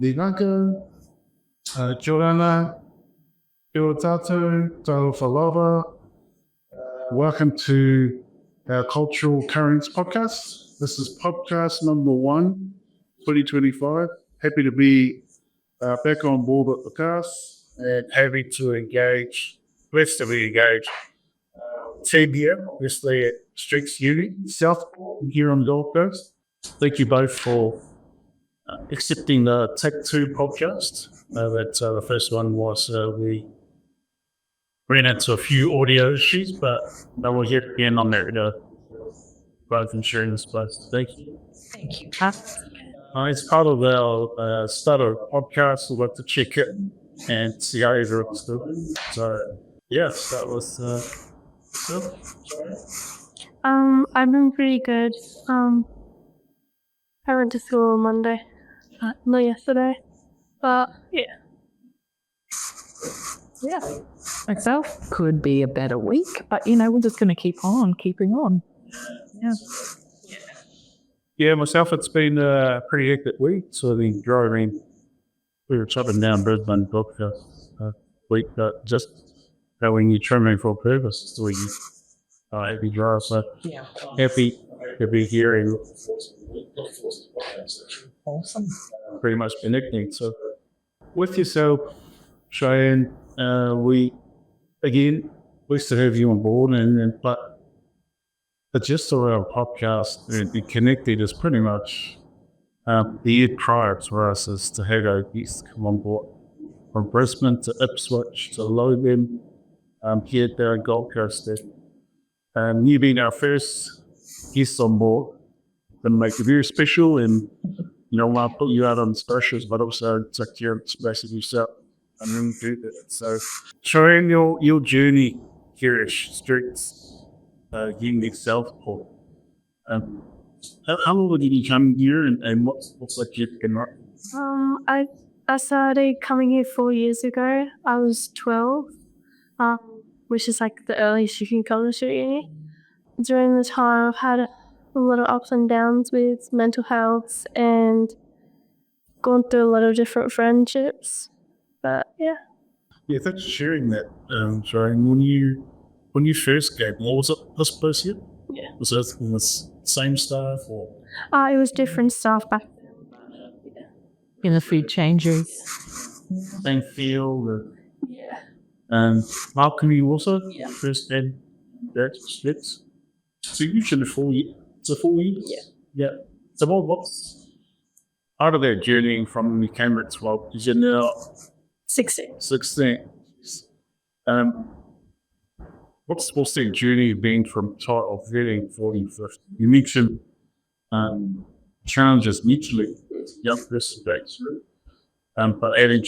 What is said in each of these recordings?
Vinaga, Joanna, Iltato, Falava. Welcome to our Cultural Currents podcast. This is podcast number 1, 2025. Happy to be back on board with the cast and happy to blessed to be engaged. Team here, obviously at Streets Uni, South here on the Gold Coast. Thank you both for accepting the Take 2 podcast. The first one was we ran into a few audio issues, but now we're here again on there. Both ensuring this place. Thank you. Thank you. It's part of our starter podcast. We'd like to check it and see how everyone's doing. So, yes, that was. I've been pretty good. I went to school on Monday, not yesterday, but yeah. Yeah. Myself could be a better week, but we're just going to keep on keeping on. Yeah. Yeah, myself, it's been a pretty hectic week. So I've been driving. We were chopping down Brisbane podcast week, but just when you're trimming for a purpose, so we happy drive. So happy to be here and Awesome. pretty much connecting. So with yourself, Cheyenne, we again pleased to have you on board, but the gist of our podcast and connected is pretty much the year prior for us is to have our guests come on board from Brisbane to Ipswich to Logan, here at the Gold Coast there. You being our first guest on board, going to make it very special, and I'll put you out on specials, but also take care of the space of yourself and then do that. So, Cheyenne, your journey here at Streets Uni Southport. How long did you come here, and what's like your I started coming here 4 years ago. I was 12, which is like the earliest you can come to Street Uni. During the time, I've had a lot of ups and downs with mental health and gone through a lot of different friendships. But yeah. Yeah, thanks for sharing that, Cheyenne. When you first came, what was it this place here? Yeah. Was it the same staff or? It was different stuff back then. Yeah. In the food changes. Same field. Yeah. Malcolm, you also Yeah. first had that Streets. So you should have 4 years. It's a 4 years? Yeah. Yeah. So what's out of that journey from when you came at 12, is you now 16. 16? What's the journey been from title getting 40, 50? You mentioned challenges mutually, young person base, but adding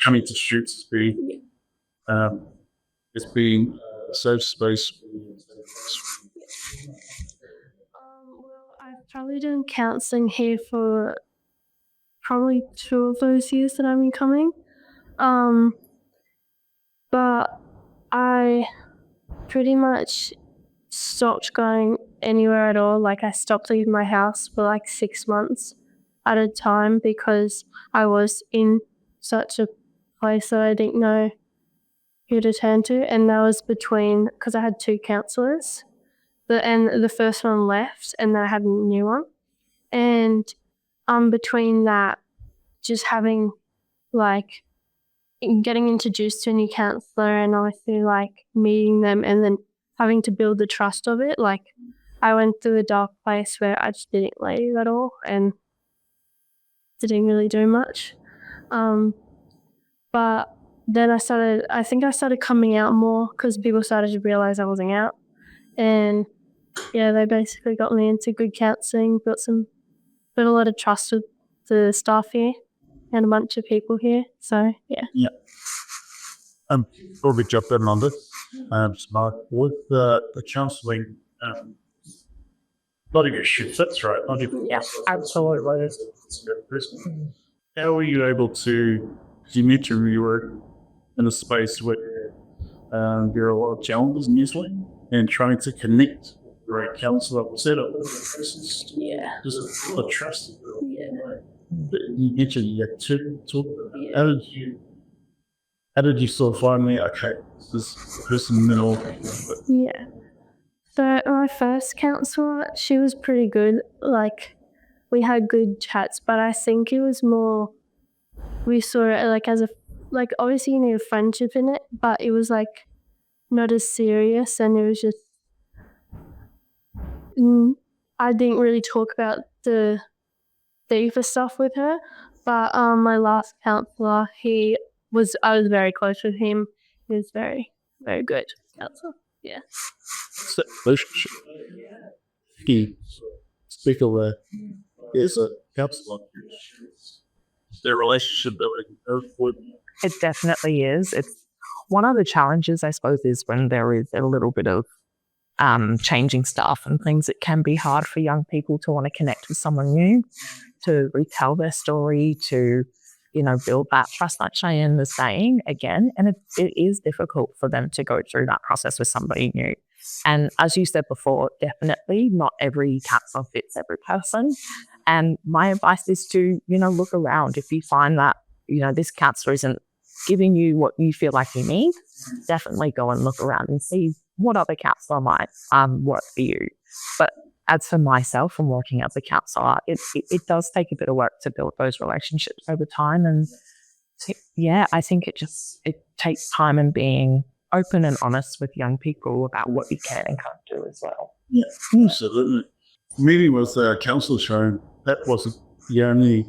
coming to shoots it's been a safe space. Well, I've probably done counselling here for probably 2 of those years that I've been coming. But I pretty much stopped going anywhere at all. Like, I stopped leaving my house for like 6 months at a time because I was in such a place that I didn't know who to turn to. And that was because I had 2 counsellors. And the first one left, and then I had a new one. And between that, just having getting introduced to a new counsellor and obviously meeting them and then having to build the trust of it. I went through a dark place where I just didn't leave at all and didn't really do much. But then I started coming out more because people started to realise I wasn't out. And yeah, they basically got me into good counselling, built a lot of trust with the staff here and a bunch of people here. So yeah. Yeah. Probably jump in on this. With the counselling, not even shit, that's right. Not even Absolutely. How were you able to? You mentioned you were in a space where there are a lot of challenges usually, and trying to connect the right counsellor set up. Yeah. Just a trust. Yeah. You mentioned you had two. How did you sort of find me? Okay, this person middle. Yeah. So my first counsellor, she was pretty good. Like, we had good chats, but I think it was more, we saw it like as a, like, obviously you need a friendship in it, but it was like not as serious, and it was just, I didn't really talk about the deeper stuff with her. But my last counsellor, I was very close with him. He was very, very good counsellor. Yeah. So, relationship. He speak of is a counselor. Their relationship that we can with. It definitely is. It's one of the challenges, I suppose, is when there is a little bit of changing stuff and things. It can be hard for young people to want to connect with someone new, to retell their story, to build that trust, like Cheyenne was saying again. And it is difficult for them to go through that process with somebody new. And as you said before, definitely not every counsellor fits every person. And my advice is to, look around. If you find that, this counsellor isn't giving you what you feel like you need, definitely go and look around and see what other counsellor might work for you. But as for myself and working as a counsellor, it does take a bit of work to build those relationships over time. And I think it takes time and being open and honest with young people about what you can and can't do as well. Yeah, absolutely. Meeting with counsellor Sharon, that wasn't the only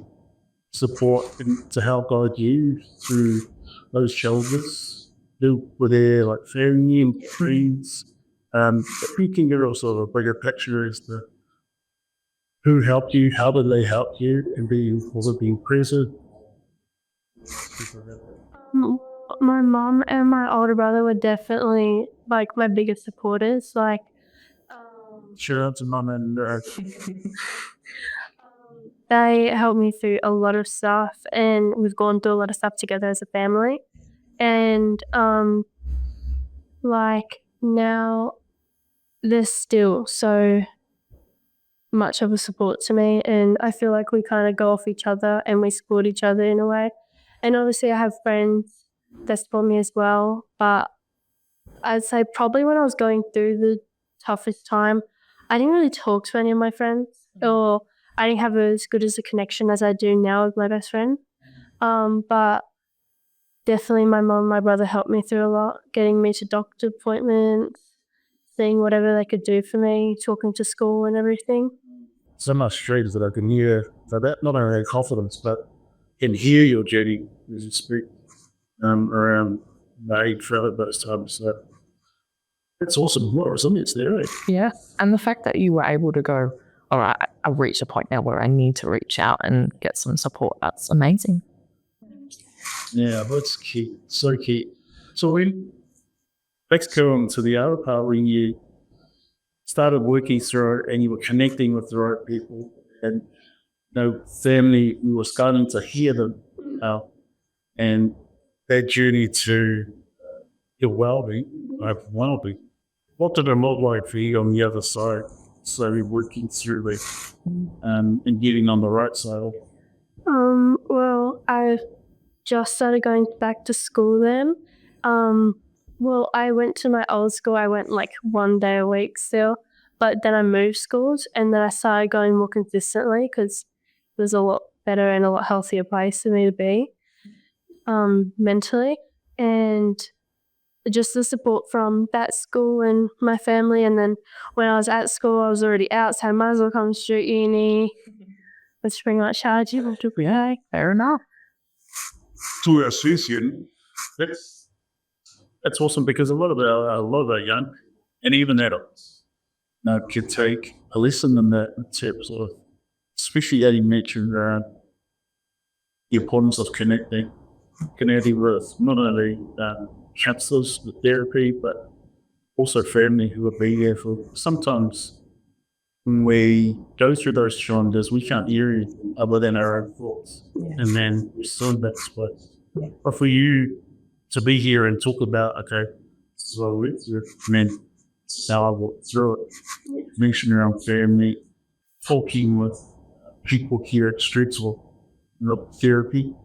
support to help guide you through those challenges. Who were there, like family and friends. If you can get also a bigger picture as to who helped you, how did they help you, and being present. My mom and my older brother were definitely like my biggest supporters. Like, shout out to mum and they helped me through a lot of stuff, and we've gone through a lot of stuff together as a family. And like now, they're still so much of a support to me, and I feel like we kind of go off each other and we support each other in a way. And obviously I have friends that support me as well, but I'd say probably when I was going through the toughest time, I didn't really talk to any of my friends, or I didn't have as good as a connection as I do now with my best friend. But definitely my mom and my brother helped me through a lot, getting me to doctor appointments, seeing whatever they could do for me, talking to school and everything. So much straight that I can hear, so that not only confidence, but can hear your journey as you speak around the age throughout those times. So it's awesome. What resilience there, eh? Yeah. And the fact that you were able to go, all right, I've reached a point now where I need to reach out and get some support, that's amazing. Yeah, that's key. So key. So let's go on to the other part when you started working through it and you were connecting with the right people and family, we were starting to hear them and their journey to your well-being. What did it look like for you on the other side? So we're working through it and getting on the right side. Well, I just started going back to school then. Well, I went to my old school. I went like 1 day a week still, but then I moved schools, and then I started going more consistently because it was a lot better and a lot healthier place for me to be mentally. And just the support from that school and my family. And then when I was at school, I was already out, so I might as well come straight uni. Let's bring out charge. Fair enough. To association, that's awesome because a lot of our young and even adults can take a lesson in that in terms of, especially as you mentioned around the importance of connecting with not only counsellors, with therapy, but also family who will be there for sometimes. When we go through those challenges, we can't hear anything other than our own thoughts. Yeah. And then we're still in that space. Yeah. But for you to be here and talk about, okay, so then now I walk through it, mention your own family, talking with people here at Streetsville, therapy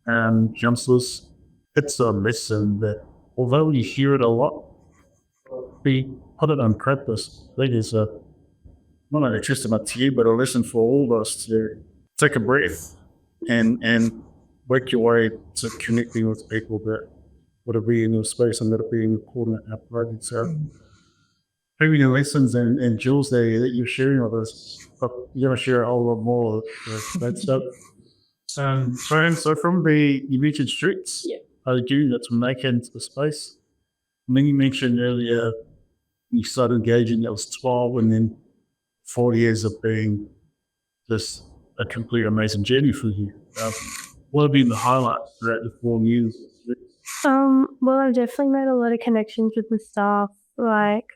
and counselors. It's a lesson that, although you hear it a lot, we put it on practice. I think it's not only just about to you, but a lesson for all of us to take a breath and work your way to connecting with people that would be in your space and that are being important at our project. So, maybe the lessons and jewels there that you're sharing with us, but you're going to share a whole lot more of that stuff. So from you mentioned streets, that's making the space. And then you mentioned earlier you started engaging, that was 12, and then 4 years of being just a completely amazing journey for you. What have been the highlights throughout the 4 years? Well, I've definitely made a lot of connections with the staff. Like,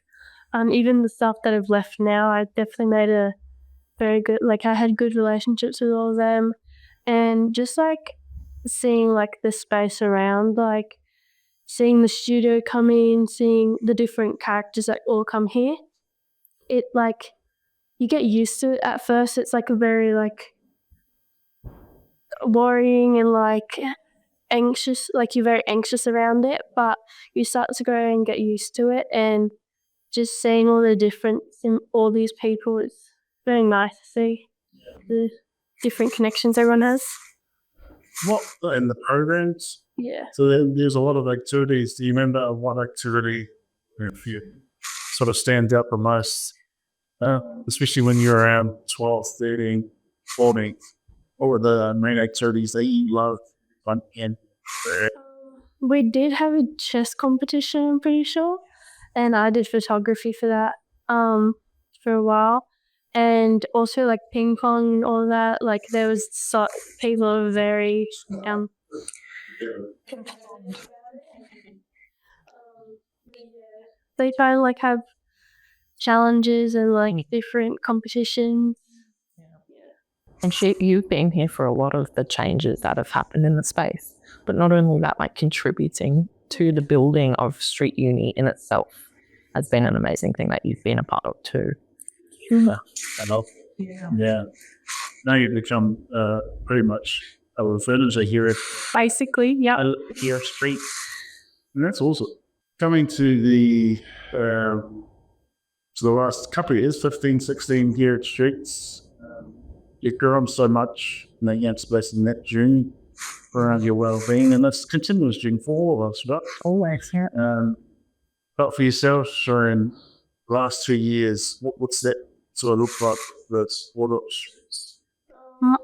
even the staff that have left now, I definitely made a very good, I had good relationships with all of them. And just seeing the space around, seeing the studio come in, seeing the different characters that all come here, it you get used to it at first. It's a very worrying and anxious, you're very anxious around it, but you start to go and get used to it, and just seeing all the difference in all these people, it's very nice to see the different connections everyone has. What in the programs? Yeah. So there's a lot of activities. Do you remember what activity, if you sort of stand out the most, especially when you're around 12, 13, 14? What were the main activities that you loved? We did have a chess competition, I'm pretty sure, and I did photography for that for a while, and also ping pong and all that. There was people were very they try and have challenges and different competitions. And you've been here for a lot of the changes that have happened in the space, but not only that, contributing to the building of Street Uni in itself has been an amazing thing that you've been a part of too. Yeah. Now you've become pretty much a furniture here at Basically, yeah. Here Street. And that's awesome. Coming to the last couple of years, 15, 16 here at Streets, you've grown so much in that young space in that journey around your well-being, and that's continuous journey for all of us, right? Always, yeah. But for yourself, during the last 2 years, what's that sort of look like?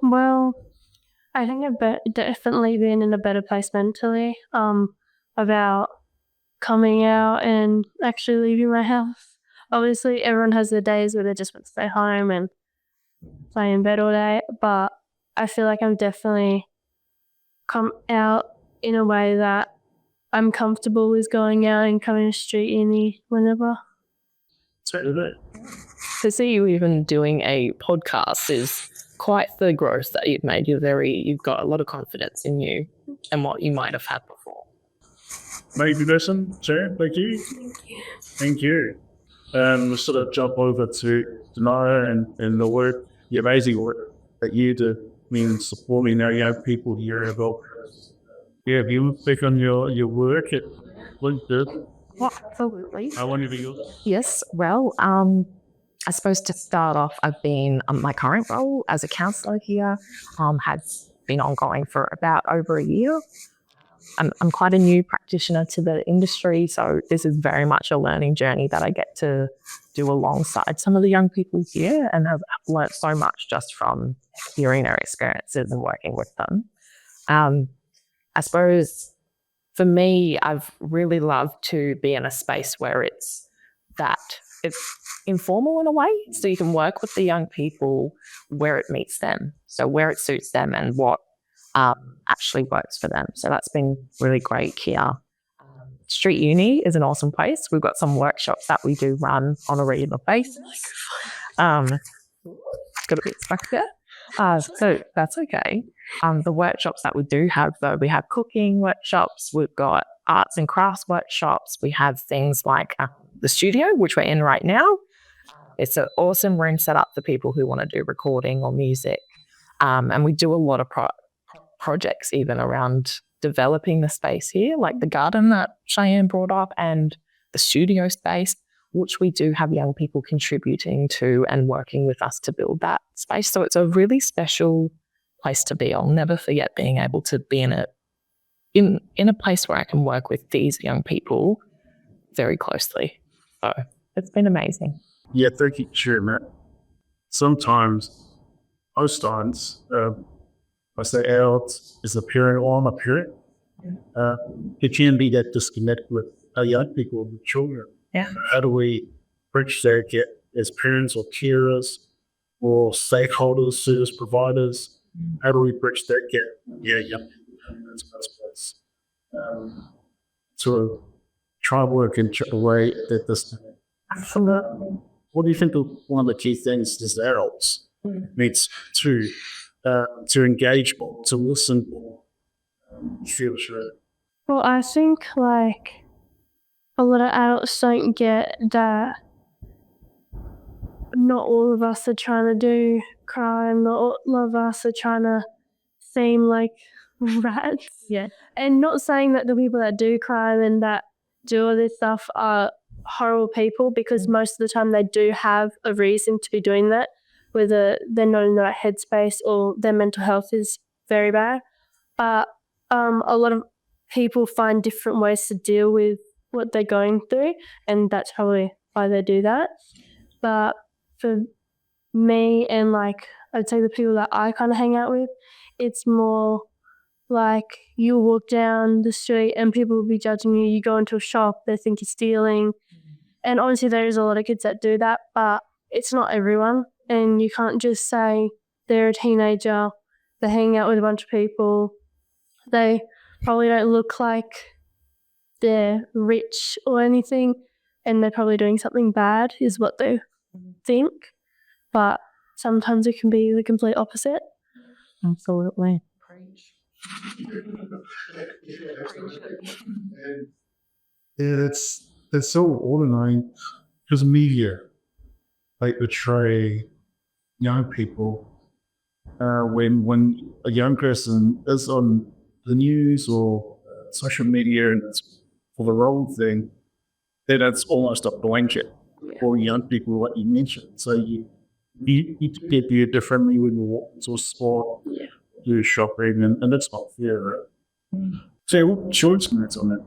Well, I think I've definitely been in a better place mentally about coming out and actually leaving my house. Obviously, everyone has their days where they just want to stay home and play in bed all day, but I feel like I've definitely come out in a way that I'm comfortable with going out and coming to Street Uni whenever. To see you even doing a podcast is quite the growth that you've made. You've got a lot of confidence in you and what you might have had before. Maybe listen, Sharon, thank you. Thank you. We'll sort of jump over to Denara and the work, the amazing work that you do, supporting our young people here at Gold. Yeah, if you look back on your work at LinkedIn. Well, absolutely. I want you to go. Yes, well, I suppose to start off, I've been, my current role as a counsellor here has been ongoing for about over a year. I'm quite a new practitioner to the industry, so this is very much a learning journey that I get to do alongside some of the young people here, and have learnt so much just from hearing their experiences and working with them. I suppose for me, I've really loved to be in a space where it's informal in a way, so you can work with the young people where it meets them, so where it suits them and what actually works for them. So that's been really great here. Street Uni is an awesome place. We've got some workshops that we do run on a regular basis. Got a bit stuck there. So that's okay. The workshops that we do have, though, we have cooking workshops, we've got arts and crafts workshops, we have things like the studio, which we're in right now. It's an awesome room set up for people who want to do recording or music. And we do a lot of projects even around developing the space here, like the garden that Cheyenne brought up and the studio space, which we do have young people contributing to and working with us to build that space. So it's a really special place to be. I'll never forget being able to be in a place where I can work with these young people very closely. So it's been amazing. Yeah, thank you, sure, Matt. Sometimes, most times, I say adults is a parent or I'm a parent. It can be that disconnect with young people, with children. Yeah. How do we bridge that gap as parents or carers or stakeholders, service providers? How do we bridge that gap? Yeah. That's sort of try to work in a way that this. Absolutely. What do you think one of the key things is adults needs to engage more, to listen more, feel sure? Well, I think like a lot of adults don't get that not all of us are trying to do crime, not all of us are trying to seem like rats. Yeah. And not saying that the people that do crime and that do all this stuff are horrible people, because most of the time they do have a reason to be doing that, whether they're not in the right headspace or their mental health is very bad. But a lot of people find different ways to deal with what they're going through, and that's probably why they do that. But for me and like I'd say the people that I kind of hang out with, it's more like you walk down the street and people will be judging you. You go into a shop, they think you're stealing. And obviously there is a lot of kids that do that, but it's not everyone. And you can't just say they're a teenager, they hang out with a bunch of people, they probably don't look like they're rich or anything, and they're probably doing something bad is what they think. But sometimes it can be the complete opposite. Absolutely. Yeah, that's so ordinary because media like betray young people. When a young person is on the news or social media and it's for the wrong thing, then it's almost a blanket for young people, like you mentioned. So you get viewed differently when you walk into a store, do shopping, and that's not fair, right? So what's your experience on that?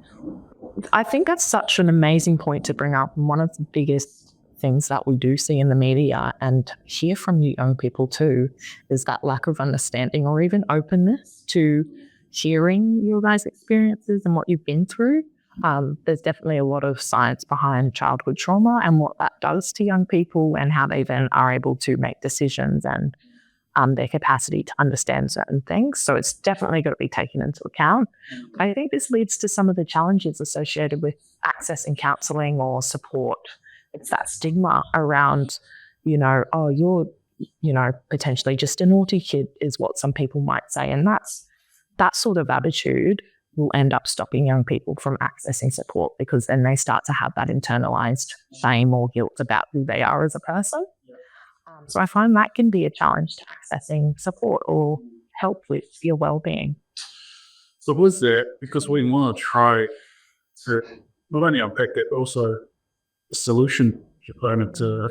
I think that's such an amazing point to bring up. And one of the biggest things that we do see in the media and hear from you young people too is that lack of understanding or even openness to hearing your guys' experiences and what you've been through. There's definitely a lot of science behind childhood trauma and what that does to young people and how they then are able to make decisions and their capacity to understand certain things. So it's definitely got to be taken into account. I think this leads to some of the challenges associated with accessing counselling or support. It's that stigma around, oh, you're, potentially just a naughty kid is what some people might say. And that sort of attitude will end up stopping young people from accessing support because then they start to have that internalized shame or guilt about who they are as a person. So I find that can be a challenge to accessing support or help with your well-being. So was that because we want to try to not only unpack that, but also the solution component to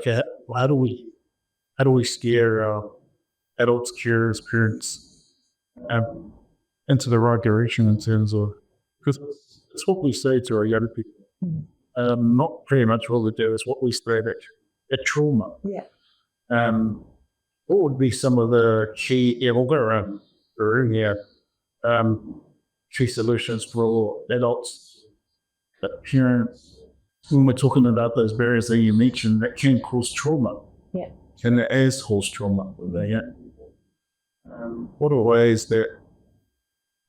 how do we steer our adults, carers, parents into the right direction in terms of, because it's what we say to our young people. Not pretty much what we do is what we say at trauma. Yeah. What would be some of the key, we'll go around the room here, key solutions for adults, parents, when we're talking about those barriers that you mentioned that can cause trauma? Yeah. And it has caused trauma. What are ways that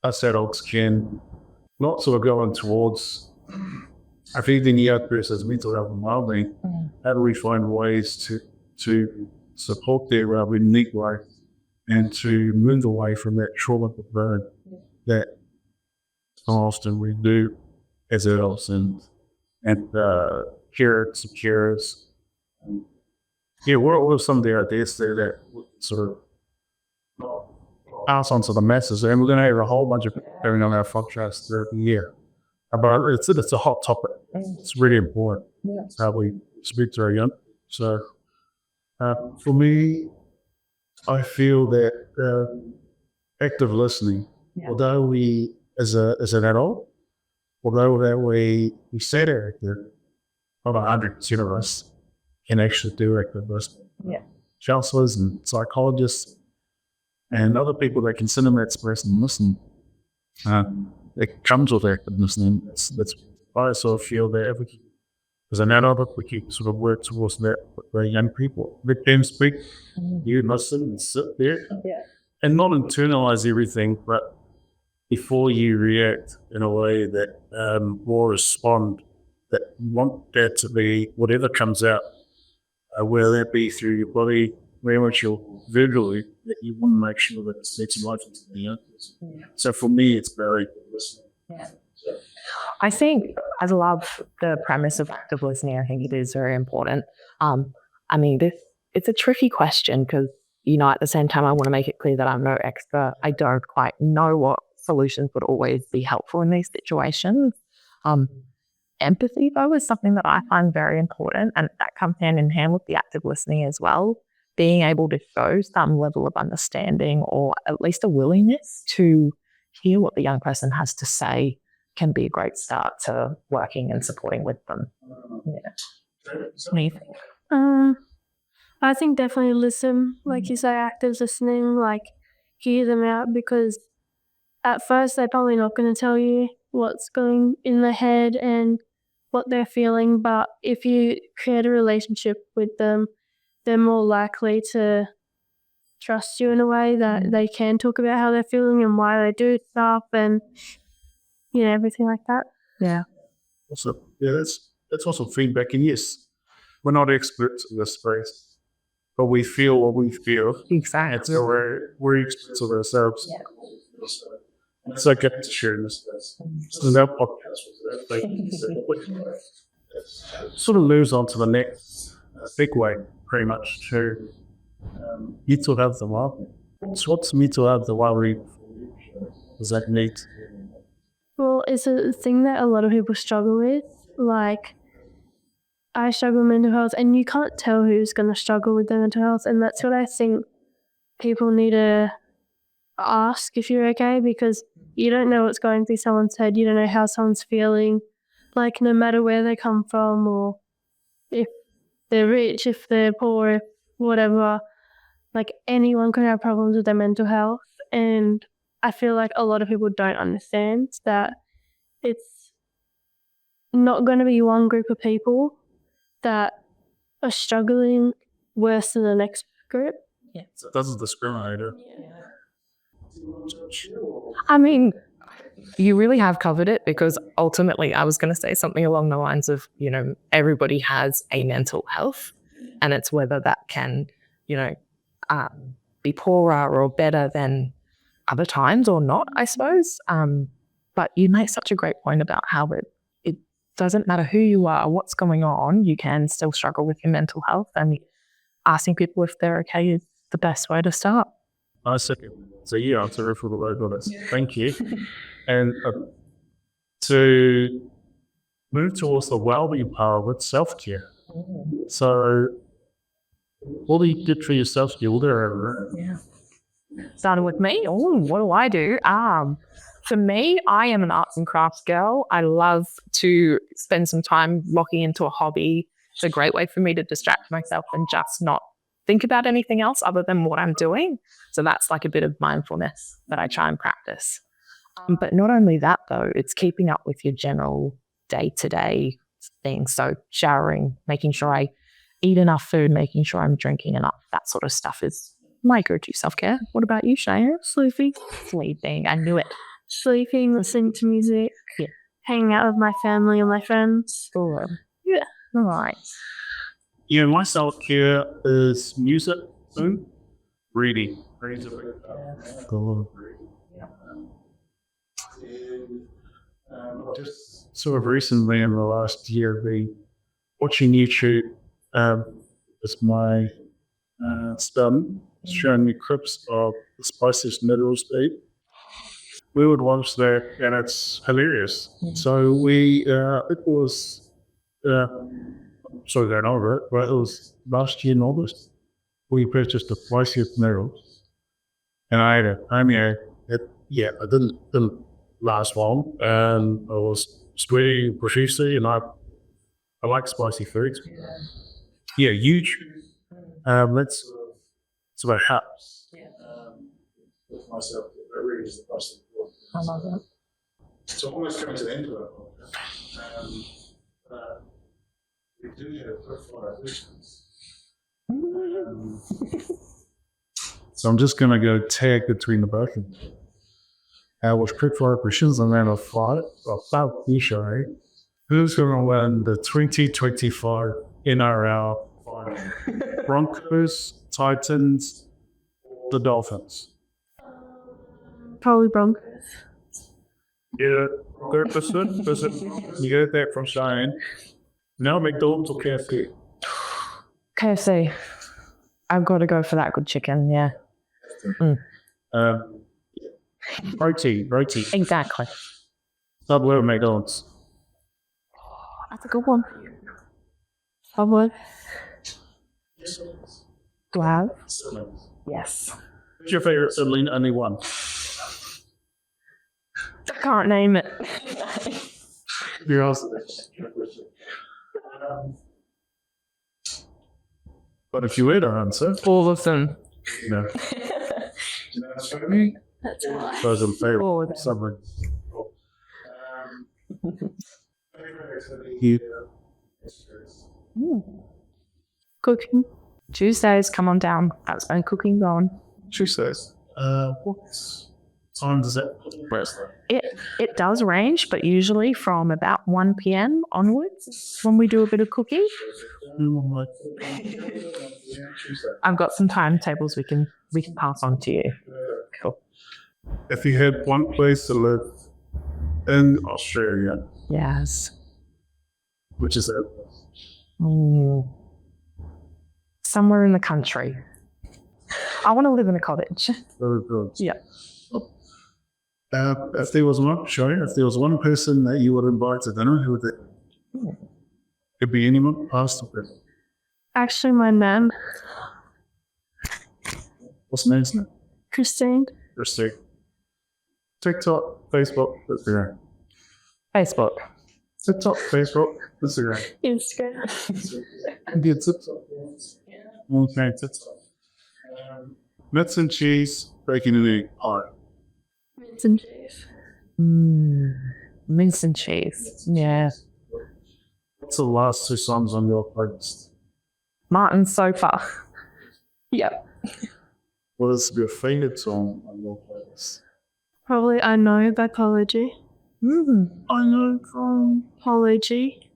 us adults can not sort of go on towards affecting the young person's mental health and well-being? How do we find ways to support their unique life and to move away from that trauma burden that so often we do as adults and carers. Yeah, what are some of the ideas there that sort of pass on to the masses. And we're going to have a whole bunch of people going on our podcasts throughout the year. But it's a hot topic. It's really important. It's how we speak to our young. So for me, I feel that active listening, although we, as an adult, although that we say they're active, not 100% of us can actually do active listening. Yeah. Counselors and psychologists and other people that can sit and express and listen. It comes with active listening. That's why I sort of feel that if we, as an adult, we can sort of work towards that with the young people. Let them speak, you listen and sit there, and not internalize everything, but before you react in a way that or respond, that you want that to be whatever comes out, whether that be through your body, very much your verbally, that you want to make sure that it's setting life into the young person. So for me, it's very listening. I think I love the premise of active listening. I think it is very important. I mean, it's a tricky question because, you know, at the same time, I want to make it clear that I'm no expert. I don't quite know what solutions would always be helpful in these situations. Empathy, though, is something that I find very important, and that comes hand in hand with the active listening as well. Being able to show some level of understanding or at least a willingness to hear what the young person has to say can be a great start to working and supporting with them. What do you think? I think definitely listen, like you say, active listening, like hear them out, because at first they're probably not going to tell you what's going in their head and what they're feeling, but if you create a relationship with them, they're more likely to trust you in a way that they can talk about how they're feeling and why they do stuff and, you know, everything like that. Yeah. Also, that's also feedback. And yes, we're not experts in this space, but we feel what we feel. Exactly. And so we're experts of ourselves. It's okay to share this. This is our podcast. Sort of moves on to the next segue, pretty much, to mental health and well. So what's mental health and well-being? Does that need? Well, it's a thing that a lot of people struggle with. Like, I struggle with mental health, and you can't tell who's going to struggle with their mental health, and that's what I think people need to ask if you're okay, because you don't know what's going through someone's head. You don't know how someone's feeling, like, no matter where they come from, or if they're rich, if they're poor, if whatever. Like, anyone could have problems with their mental health, and I feel like a lot of people don't understand that it's not going to be one group of people that are struggling worse than the next group. Yeah. So it doesn't discriminate. I mean, you really have covered it, because ultimately I was going to say something along the lines of, you know, everybody has a mental health, and it's whether that can, you know, be poorer or better than other times or not, I suppose. But you make such a great point about how it doesn't matter who you are, what's going on, you can still struggle with your mental health, and asking people if they're okay is the best way to start. I second. So you answer it for the load on this. Thank you. And to move towards the well-being part of it, self-care. So what do you do for yourself? Yeah. Starting with me, what do I do? For me, I am an arts and crafts girl. I love to spend some time locking into a hobby. It's a great way for me to distract myself and just not think about anything else other than what I'm doing. So that's like a bit of mindfulness that I try and practice. But not only that, though, it's keeping up with your general day-to-day things. So showering, making sure I eat enough food, making sure I'm drinking enough, that sort of stuff is my go-to self-care. What about you, Cheyenne? Sleeping. I knew it. Sleeping, listening to music, hanging out with my family and my friends. Yeah. All right. Yeah, my self-care is music, reading. Reading's a big part. Just sort of recently in the last year, been watching YouTube as my study. showing me clips of the spiciest noodles to eat. We would watch that, and it's hilarious. So it was, sorry, going over it, but it was last year in August. We purchased the spiciest noodles, and I ate it. I mean, it didn't last long, and it was sweaty, profusely, and I like spicy foods. Yeah, huge. Let's about half. With myself, it really is the best. I love it. So almost coming to the end of it. We do have a lot of questions. So I'm just going to go tag between the both of them. With quick fire questions, and then a fight about show. Who's going to win the 2025 NRL final? Broncos, Titans, the Dolphins. Probably Broncos. Yeah, good person. You get that from Cheyenne. Now McDonald's or KFC? KFC. I've got to go for that good chicken, yeah. Protein. Exactly. Subway or McDonald's? That's a good one. Subway. Do I have? Yes. What's your favourite sibling? Only one. I can't name it. You're also. But if you were to answer, All of them. no. That's why. Those are All of favourite them. sibling. You. Cooking. Tuesdays, come on down. That's been cooking on. Tuesdays. What time does that? Where's that? It does range, but usually from about 1 p.m. onwards when we do a bit of cooking. I've got some timetables we can pass on to you. Cool. If you had one place to live in Australia, Yes. which is it? Somewhere in the country. I want to live in a cottage. Very good. Yeah. If there was one person that you would invite to dinner, who would it? Could be anyone, past or present. Actually, my nan, What's the name's name? Christine. Christine. TikTok, Facebook, Instagram. Facebook. TikTok, Facebook, Instagram. Instagram. India TikTok. Okay, TikTok. Nuts and cheese, bacon and egg pie. Mince and cheese. Mince and cheese. Yeah. What's the last two songs on your playlist? Martin's Sofa. Yep. What is your favorite song on your playlist? Probably I Know by Apology. I know from. Apology.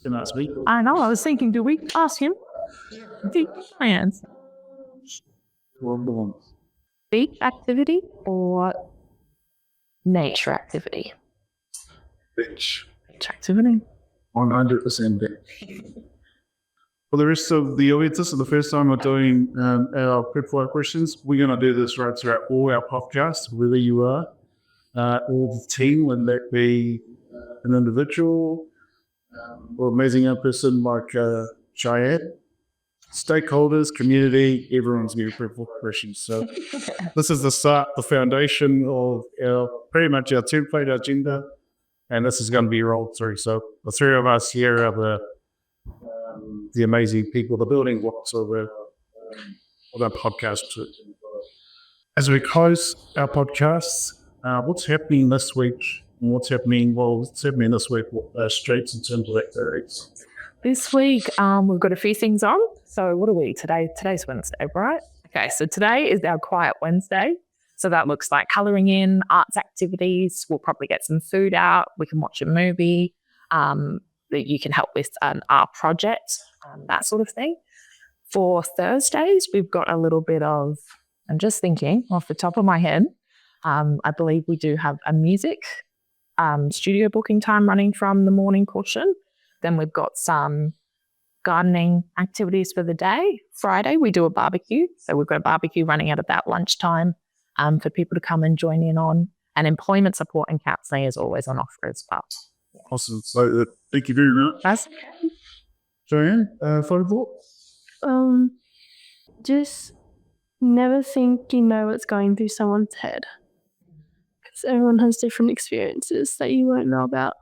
Can I speak? I know. I was thinking, do we ask him? Plans. Beach activity or nature activity? Bitch. Beach activity. 100% bitch. For the rest of the audience, this is the first time we're doing our quick fire questions. We're going to do this right throughout all our podcasts, whether you are, all the team, whether that be an individual or amazing young person like Cheyenne, stakeholders, community, everyone's going to be quick fire questions. So this is the start, the foundation of pretty much our template agenda, and this is going to be rolled through. So the three of us here are the amazing people, the building blocks of our podcast. As we close our podcasts, what's happening this week? And what's happening this week with Streets in terms of activities? This week, we've got a few things on. So what are we today? Today's Wednesday, right? Okay, so today is our Quiet Wednesday. So that looks like colouring in, arts activities. We'll probably get some food out. We can watch a movie. That you can help with an art project, that sort of thing. For Thursdays, we've got a little bit of, I'm just thinking off the top of my head, I believe we do have a music studio booking time running from the morning portion. Then we've got some gardening activities for the day. Friday, we do a barbecue. So we've got a barbecue running at about lunchtime for people to come and join in on. And employment support and counselling is always on offer as well. Awesome. So thank you very much. That's Cheyenne, final thought? Just never think you know what's going through someone's head, because everyone has different experiences that you won't know about.